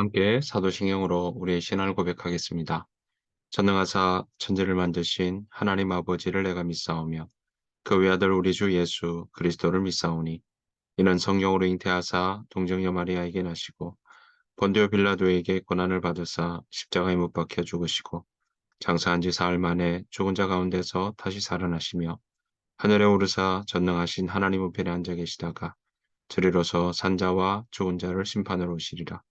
함께 사도신경으로 우리의 신앙을 고백하겠습니다. 전능하사 천지를 만드신 하나님 아버지를 내가 믿사오며 그 외아들 우리 주 예수 그리스도를 믿사오니 이는 성령으로 잉태하사 동정녀 마리아에게 나시고 본디오 빌라도에게 고난을 받으사 십자가에 못 박혀 죽으시고 장사한 지 사흘 만에 죽은 자 가운데서 다시 살아나시며 하늘에 오르사 전능하신 하나님 우편에 앉아 계시다가 저리로서 산자와 죽은 자를 심판하러 오시리라.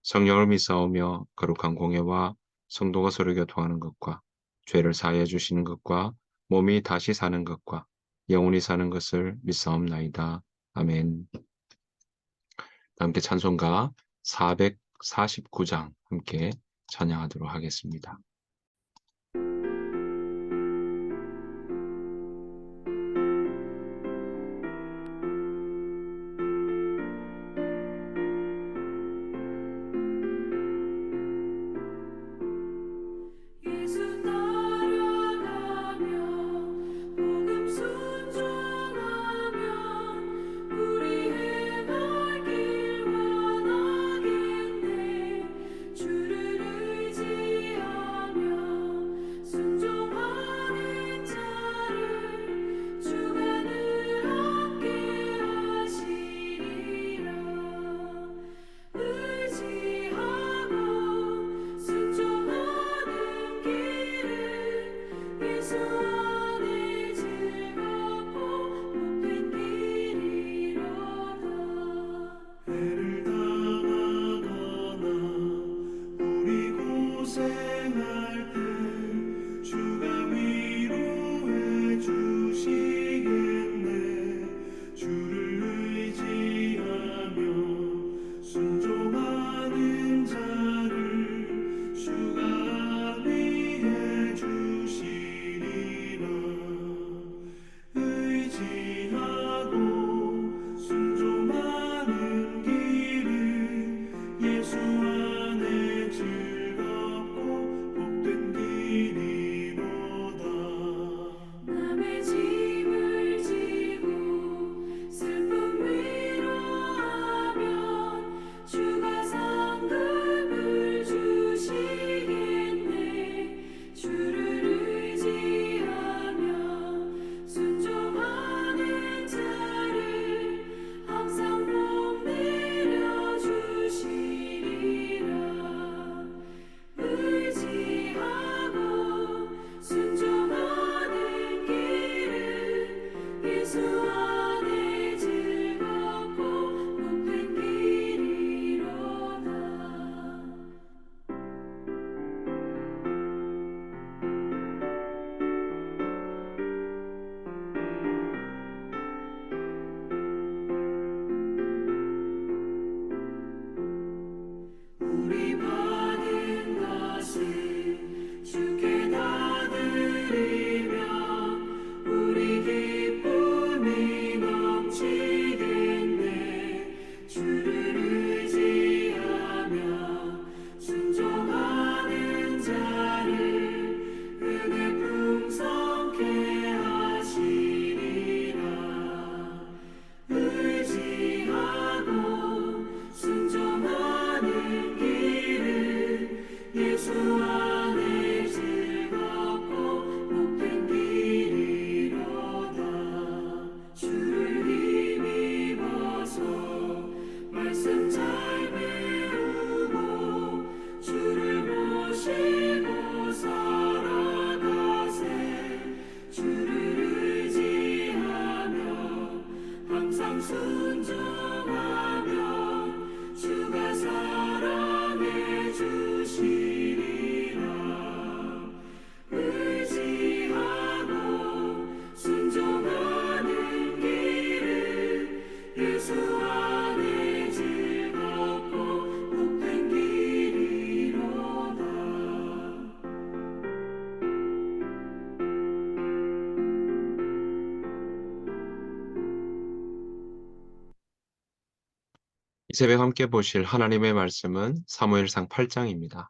성령을 믿사오며 거룩한 공예와 성도가 서로 교통하는 것과 죄를 사하여 주시는 것과 몸이 다시 사는 것과 영원히 사는 것을 믿사옵나이다. 아멘. 함께 찬송가 449장 함께 찬양하도록 하겠습니다. 예수 따라가며 복음 순종하며 우리 행할 길 원하겠네. 주를 의지하며 순종하는 자를 주가 늘 함께 하시리라. 의지하고 순종하는 길은 예수 안에 즐겁고 복된 길이로다. 해를 당하거나 우리 고생할 때 주가 위로해 주시겠네. 주를 의지하며 순종하는 자를 주가 위해 주시리라. 의지하고 순종하는 길은 예수 안에 즐겁고 복된 길이로다. 남의 짐을 지고 슬픔 위로하면 주가 상급을 주시겠네. 주를 의지하며 순종하는 자를 항상 복 내려 주시리라. 의지하고 순종하는 길은 예수 안에 즐겁고 복된 길이로다. 우리 받은 것을 주께 다 드리면 우리 기쁨이 넘치겠네. 주를 의지하며 순종하는 자를 은혜 풍성케 하시리라. 의지하고 순종하는 길은 예수 안에 즐겁고 복된 길이로다. 주를 힘입어서 말씀 잘 배우고 주를 모시고 살아가세. 주를 의지하며 항상 순종하면 주가 사랑해 주시리라. 의지하고 순종하는 길은 예수 안에 즐겁고 복된 길이로다. 이 새벽 함께 보실 하나님의 말씀은 사무엘상 8장입니다.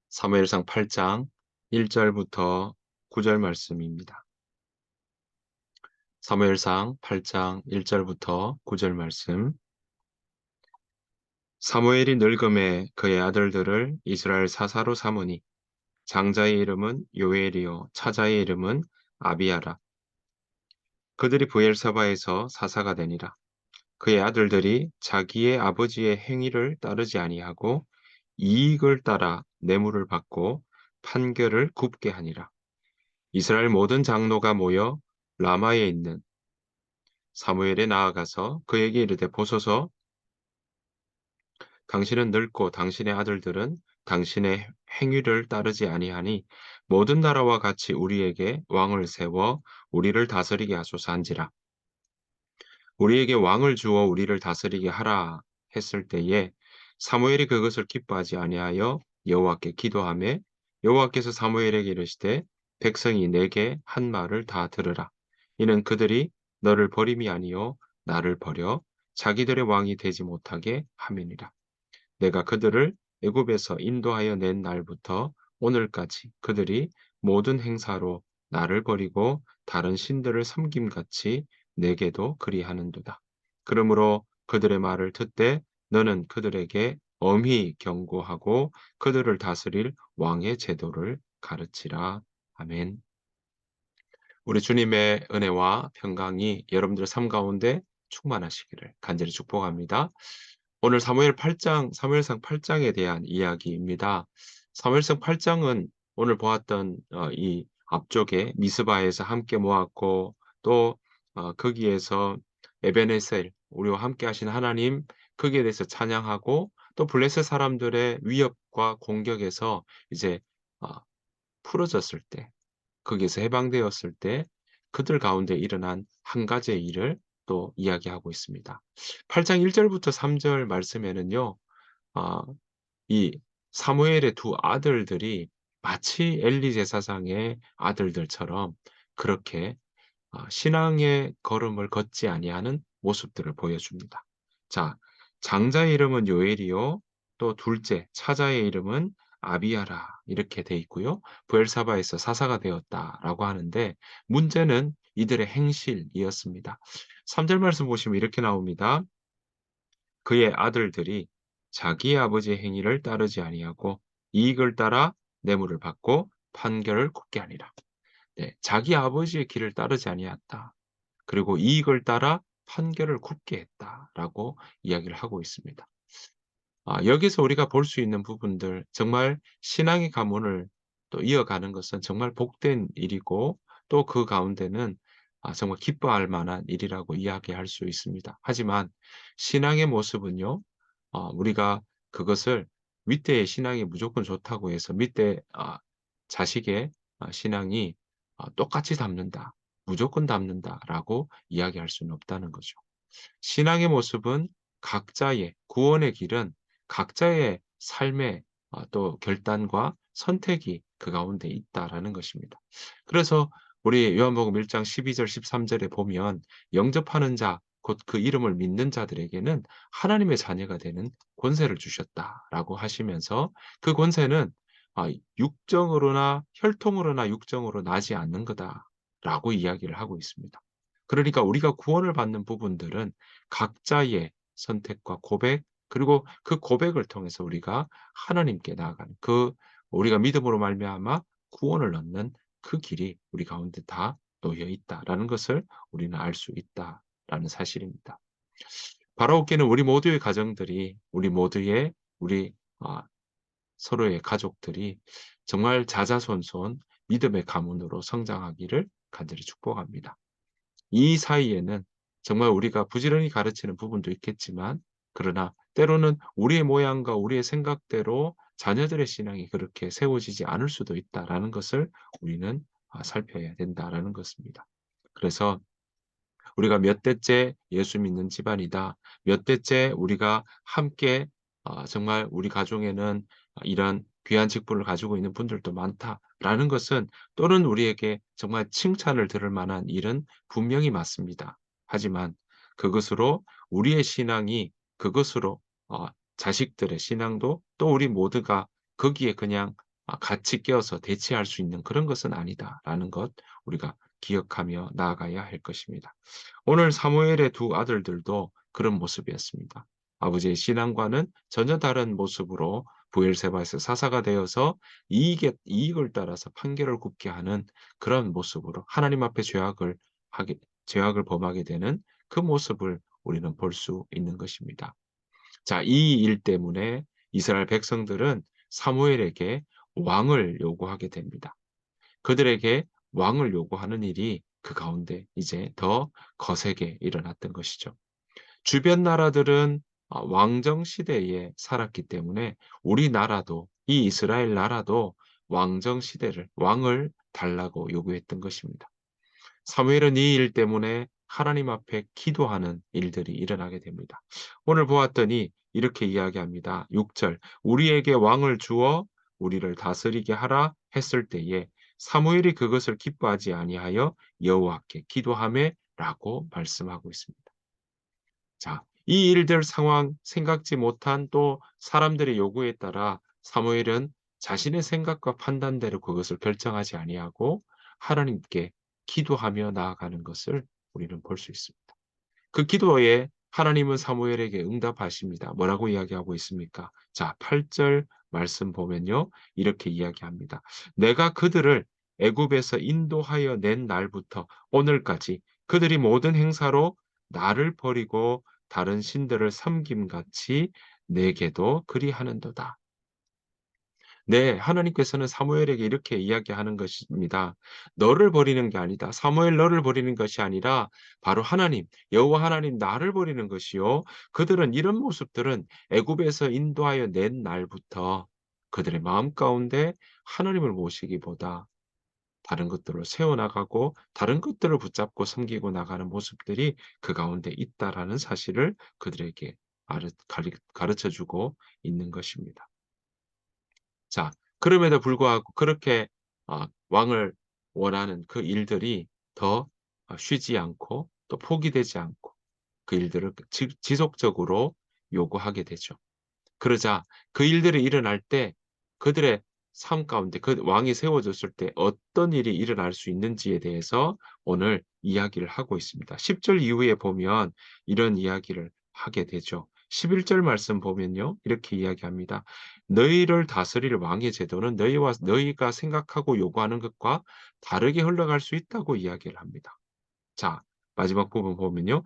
사무엘상 8장 1절부터 9절 말씀입니다. 사무엘상 8장 1절부터 9절 말씀. 사무엘이 늙음에 그의 아들들을 이스라엘 사사로 삼으니 장자의 이름은 요엘이요 차자의 이름은 아비야라. 그들이 브엘사바에서 사사가 되니라. 그의 아들들이 자기의 아버지의 행위를 따르지 아니하고 이익을 따라 뇌물을 받고 판결을 굽게 하니라. 이스라엘 모든 장로가 모여 라마에 있는 사무엘에 나아가서 그에게 이르되 보소서, 당신은 늙고 당신의 아들들은 당신의 행위를 따르지 아니하니 모든 나라와 같이 우리에게 왕을 세워 우리를 다스리게 하소서 한지라. 우리에게 왕을 주어 우리를 다스리게 하라 했을 때에 사무엘이 그것을 기뻐하지 아니하여 여호와께 기도하매 여호와께서 사무엘에게 이르시되 백성이 내게 한 말을 다 들으라. 이는 그들이 너를 버림이 아니요 나를 버려 자기들의 왕이 되지 못하게 함이니라. 내가 그들을 애굽에서 인도하여 낸 날부터 오늘까지 그들이 모든 행사로 나를 버리고 다른 신들을 섬김같이 내게도 그리하는도다. 그러므로 그들의 말을 듣되 너는 그들에게 엄히 경고하고 그들을 다스릴 왕의 제도를 가르치라. 아멘. 우리 주님의 은혜와 평강이 여러분들 삶 가운데 충만하시기를 간절히 축복합니다. 오늘 사무엘상 8장에 대한 이야기입니다. 사무엘상 8장은 오늘 보았던 이 앞쪽에 미스바에서 함께 모았고 또 거기에서 에베네셀 우리와 함께 하신 하나님 거기에 대해서 찬양하고 또 블레셋 사람들의 위협과 공격에서 이제 어, 풀어졌을 때 거기에서 해방되었을 때 그들 가운데 일어난 한 가지의 일을 또 이야기하고 있습니다. 8장 1절부터 3절 말씀에는요. 아 이 사무엘의 두 아들들이 마치 엘리 제사장의 아들들처럼 그렇게 신앙의 걸음을 걷지 아니하는 모습들을 보여줍니다. 자, 장자의 이름은 요엘이요. 또 둘째, 차자의 이름은 아비야라 이렇게 돼 있고요. 브엘사바에서 사사가 되었다라고 하는데 문제는 이들의 행실이었습니다. 3절 말씀 보시면 이렇게 나옵니다. 그의 아들들이 자기 아버지의 행위를 따르지 아니하고 이익을 따라 뇌물을 받고 판결을 굽게 하니라. 네, 자기 아버지의 길을 따르지 아니했다. 그리고 이익을 따라 판결을 굽게 했다라고 이야기를 하고 있습니다. 여기서 우리가 볼 수 있는 부분들 정말 신앙의 가문을 또 이어가는 것은 정말 복된 일이고 또 그 가운데는 정말 기뻐할 만한 일이라고 이야기할 수 있습니다. 하지만 신앙의 모습은요. 우리가 그것을 윗대의 신앙이 무조건 좋다고 해서 밑대 자식의 신앙이 똑같이 닮는다, 무조건 닮는다라고 이야기할 수는 없다는 거죠. 신앙의 모습은 각자의 구원의 길은 각자의 삶의 또 결단과 선택이 그 가운데 있다라는 것입니다. 그래서 우리 요한복음 1장 12절 13절에 보면 영접하는 자 곧 그 이름을 믿는 자들에게는 하나님의 자녀가 되는 권세를 주셨다라고 하시면서 그 권세는 육정으로나 혈통으로나 육정으로 나지 않는 거다라고 이야기를 하고 있습니다. 그러니까 우리가 구원을 받는 부분들은 각자의 선택과 고백 그리고 그 고백을 통해서 우리가 하나님께 나아가는 우리가 믿음으로 말미암아 구원을 얻는 그 길이 우리 가운데 다 놓여 있다라는 것을 우리는 알 수 있다라는 사실입니다. 바라옵기는 우리 모두의 가정들이 우리 서로의 가족들이 정말 자자손손 믿음의 가문으로 성장하기를 간절히 축복합니다. 이 사이에는 정말 우리가 부지런히 가르치는 부분도 있겠지만 그러나 때로는 우리의 모양과 우리의 생각대로 자녀들의 신앙이 그렇게 세워지지 않을 수도 있다라는 것을 우리는 살펴야 된다라는 것입니다. 그래서 우리가 몇 대째 예수 믿는 집안이다. 몇 대째 우리가 함께 정말 우리 가정에는 이런 귀한 직분을 가지고 있는 분들도 많다라는 것은 또는 우리에게 정말 칭찬을 들을 만한 일은 분명히 맞습니다. 하지만 그것으로 우리의 신앙이 그것으로 자식들의 신앙도 또 우리 모두가 거기에 그냥 같이 껴서 대체할 수 있는 그런 것은 아니다라는 것 우리가 기억하며 나아가야 할 것입니다. 오늘 사무엘의 두 아들들도 그런 모습이었습니다. 아버지의 신앙과는 전혀 다른 모습으로 부엘세바에서 사사가 되어서 이익을 따라서 판결을 굽게 하는 그런 모습으로 하나님 앞에 죄악을 범하게 되는 그 모습을 우리는 볼 수 있는 것입니다. 자, 이 일 때문에 이스라엘 백성들은 사무엘에게 왕을 요구하게 됩니다. 그들에게 왕을 요구하는 일이 그 가운데 이제 더 거세게 일어났던 것이죠. 주변 나라들은 왕정 시대에 살았기 때문에 우리나라도, 이 이스라엘 나라도 왕정 시대를, 왕을 달라고 요구했던 것입니다. 사무엘은 이 일 때문에 하나님 앞에 기도하는 일들이 일어나게 됩니다. 오늘 보았더니 이렇게 이야기합니다. 6절, 우리에게 왕을 주어 우리를 다스리게 하라 했을 때에 사무엘이 그것을 기뻐하지 아니하여 여호와께 기도하매라고 말씀하고 있습니다. 자, 이 일들 상황 생각지 못한 또 사람들의 요구에 따라 사무엘은 자신의 생각과 판단대로 그것을 결정하지 아니하고 하나님께 기도하며 나아가는 것을 우리는 볼 수 있습니다. 그 기도에 하나님은 사무엘에게 응답하십니다. 뭐라고 이야기하고 있습니까? 자, 8절 말씀 보면요. 이렇게 이야기합니다. 내가 그들을 애굽에서 인도하여 낸 날부터 오늘까지 그들이 모든 행사로 나를 버리고 다른 신들을 섬김같이 내게도 그리하는도다. 네, 하나님께서는 사무엘에게 이렇게 이야기하는 것입니다. 너를 버리는 게 아니다. 사무엘 너를 버리는 것이 아니라 바로 하나님, 여호와 하나님 나를 버리는 것이요. 그들은 이런 모습들은 애굽에서 인도하여 낸 날부터 그들의 마음 가운데 하나님을 모시기보다 다른 것들을 세워나가고 다른 것들을 붙잡고 섬기고 나가는 모습들이 그 가운데 있다라는 사실을 그들에게 가르쳐 주고 있는 것입니다. 자, 그럼에도 불구하고 그렇게 왕을 원하는 그 일들이 더 쉬지 않고 또 포기되지 않고 그 일들을 지속적으로 요구하게 되죠. 그러자 그 일들이 일어날 때 그들의 삶 가운데 그 왕이 세워졌을 때 어떤 일이 일어날 수 있는지에 대해서 오늘 이야기를 하고 있습니다. 10절 이후에 보면 이런 이야기를 하게 되죠. 11절 말씀 보면요. 이렇게 이야기합니다. 너희를 다스릴 왕의 제도는 너희가 생각하고 요구하는 것과 다르게 흘러갈 수 있다고 이야기를 합니다. 자, 마지막 부분 보면요.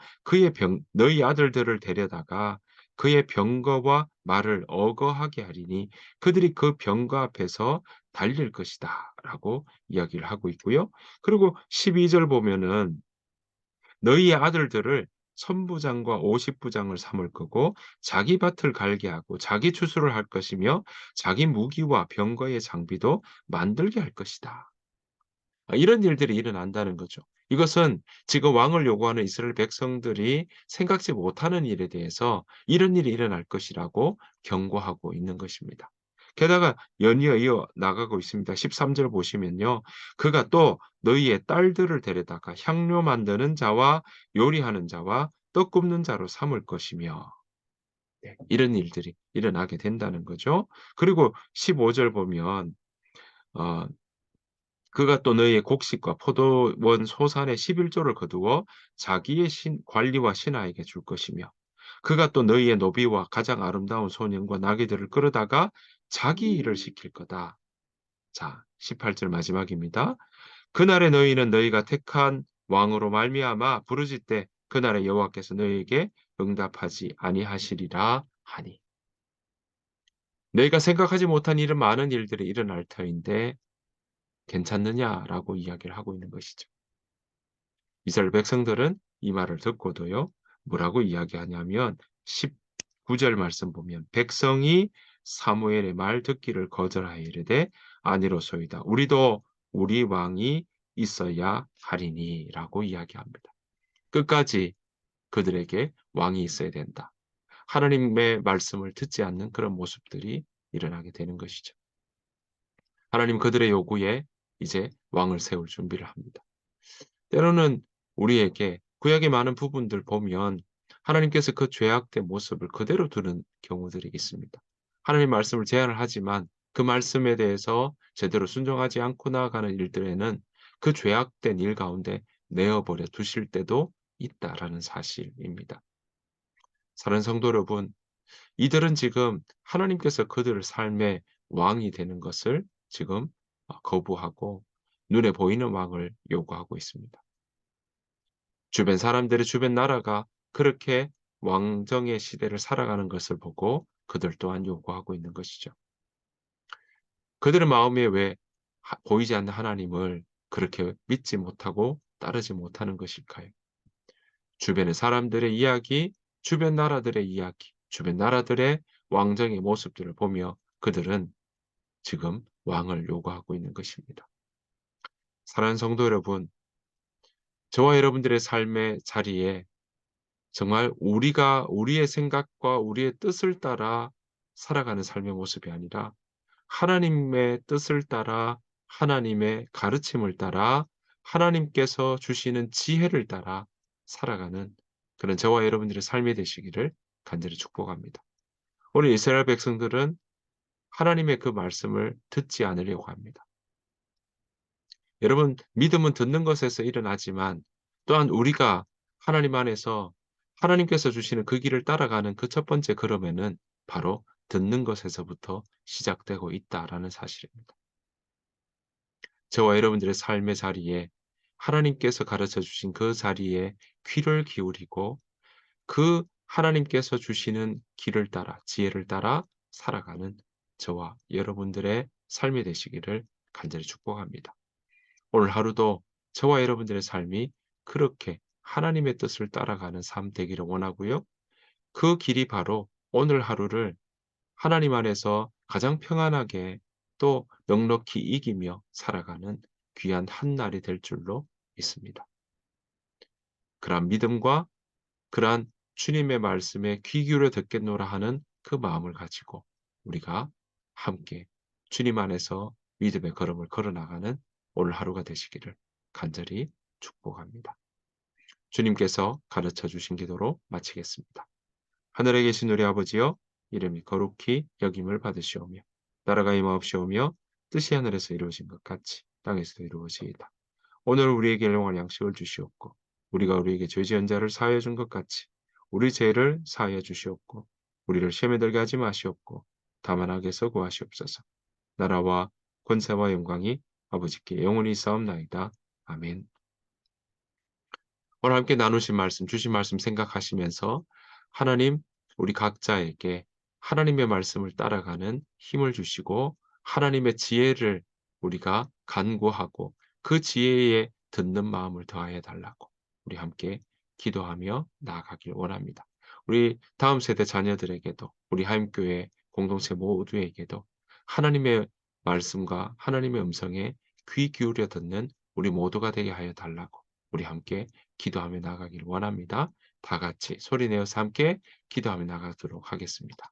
너희 아들들을 데려다가 그의 병거와 말을 어거하게 하리니 그들이 그 병거 앞에서 달릴 것이다. 라고 이야기를 하고 있고요. 그리고 12절 보면은 너희의 아들들을 천부장과 오십부장을 삼을 거고 자기 밭을 갈게 하고 자기 추수를 할 것이며 자기 무기와 병거의 장비도 만들게 할 것이다. 이런 일들이 일어난다는 거죠. 이것은 지금 왕을 요구하는 이스라엘 백성들이 생각지 못하는 일에 대해서 이런 일이 일어날 것이라고 경고하고 있는 것입니다. 게다가 연이어 이어 나가고 있습니다. 13절 보시면요. 그가 또 너희의 딸들을 데려다가 향료 만드는 자와 요리하는 자와 떡 굽는 자로 삼을 것이며 네, 이런 일들이 일어나게 된다는 거죠. 그리고 15절 보면 어 그가 또 너희의 곡식과 포도원 소산의 11조를 거두어 자기의 관리와 신하에게 줄 것이며 그가 또 너희의 노비와 가장 아름다운 소년과 나귀들을 끌어다가 자기 일을 시킬 거다. 자, 18절 마지막입니다. 그날에 너희는 너희가 택한 왕으로 말미암아 부르짖되 그날에 여호와께서 너희에게 응답하지 아니하시리라 하니. 너희가 생각하지 못한 이런 많은 일들이 일어날 터인데 괜찮느냐라고 이야기를 하고 있는 것이죠. 이스라엘 백성들은 이 말을 듣고도요. 뭐라고 이야기하냐면 19절 말씀 보면 백성이 사무엘의 말 듣기를 거절하여 이르되 아니로소이다. 우리도 우리 왕이 있어야 하리니라고 이야기합니다. 끝까지 그들에게 왕이 있어야 된다. 하나님의 말씀을 듣지 않는 그런 모습들이 일어나게 되는 것이죠. 하나님 그들의 요구에 이제 왕을 세울 준비를 합니다. 때로는 우리에게 구약의 많은 부분들 보면 하나님께서 그 죄악된 모습을 그대로 두는 경우들이 있습니다. 하나님 말씀을 제안을 하지만 그 말씀에 대해서 제대로 순종하지 않고 나아가는 일들에는 그 죄악된 일 가운데 내어버려 두실 때도 있다라는 사실입니다. 사랑하는 성도 여러분, 이들은 지금 하나님께서 그들의 삶의 왕이 되는 것을 지금 거부하고 눈에 보이는 왕을 요구하고 있습니다. 주변 사람들의 주변 나라가 그렇게 왕정의 시대를 살아가는 것을 보고 그들 또한 요구하고 있는 것이죠. 그들의 마음에 왜 보이지 않는 하나님을 그렇게 믿지 못하고 따르지 못하는 것일까요? 주변의 사람들의 이야기, 주변 나라들의 이야기, 주변 나라들의 왕정의 모습들을 보며 그들은 지금 왕을 요구하고 있는 것입니다. 사랑하는 성도 여러분, 저와 여러분들의 삶의 자리에 정말 우리가 우리의 생각과 우리의 뜻을 따라 살아가는 삶의 모습이 아니라 하나님의 뜻을 따라 하나님의 가르침을 따라 하나님께서 주시는 지혜를 따라 살아가는 그런 저와 여러분들의 삶이 되시기를 간절히 축복합니다. 오늘 이스라엘 백성들은 하나님의 그 말씀을 듣지 않으려고 합니다. 여러분, 믿음은 듣는 것에서 일어나지만 또한 우리가 하나님 안에서 하나님께서 주시는 그 길을 따라가는 그 첫 번째 걸음에는 바로 듣는 것에서부터 시작되고 있다라는 사실입니다. 저와 여러분들의 삶의 자리에 하나님께서 가르쳐 주신 그 자리에 귀를 기울이고 그 하나님께서 주시는 길을 따라 지혜를 따라 살아가는 저와 여러분들의 삶이 되시기를 간절히 축복합니다. 오늘 하루도 저와 여러분들의 삶이 그렇게 하나님의 뜻을 따라가는 삶 되기를 원하고요. 그 길이 바로 오늘 하루를 하나님 안에서 가장 평안하게 또 넉넉히 이기며 살아가는 귀한 한 날이 될 줄로 믿습니다. 그러한 믿음과 그러한 주님의 말씀에 귀 기울여 듣겠노라 하는 그 마음을 가지고 우리가 함께 주님 안에서 믿음의 걸음을 걸어 나가는 오늘 하루가 되시기를 간절히 축복합니다. 주님께서 가르쳐 주신 기도로 마치겠습니다. 하늘에 계신 우리 아버지여, 이름이 거룩히 여김을 받으시오며 나라가 임하옵시오며 뜻이 하늘에서 이루어진 것 같이 땅에서도 이루어지이다. 오늘 우리에게 일용할 양식을 주시옵고 우리가 우리에게 죄 지은 자를 사하여 준 것 같이 우리 죄를 사하여 주시옵고 우리를 시험에 들게 하지 마시옵고 다만 악에서 구하시옵소서. 나라와 권세와 영광이 아버지께 영원히 있사옵나이다. 아멘. 오늘 함께 나누신 말씀, 주신 말씀 생각하시면서 하나님, 우리 각자에게 하나님의 말씀을 따라가는 힘을 주시고 하나님의 지혜를 우리가 간구하고 그 지혜에 듣는 마음을 더하여 달라고 우리 함께 기도하며 나아가길 원합니다. 우리 다음 세대 자녀들에게도 우리 하임교회 공동체 모두에게도 하나님의 말씀과 하나님의 음성에 귀 기울여 듣는 우리 모두가 되게 하여 달라고 우리 함께 기도하며 나가길 원합니다. 다 같이 소리내어서 함께 기도하며 나가도록 하겠습니다.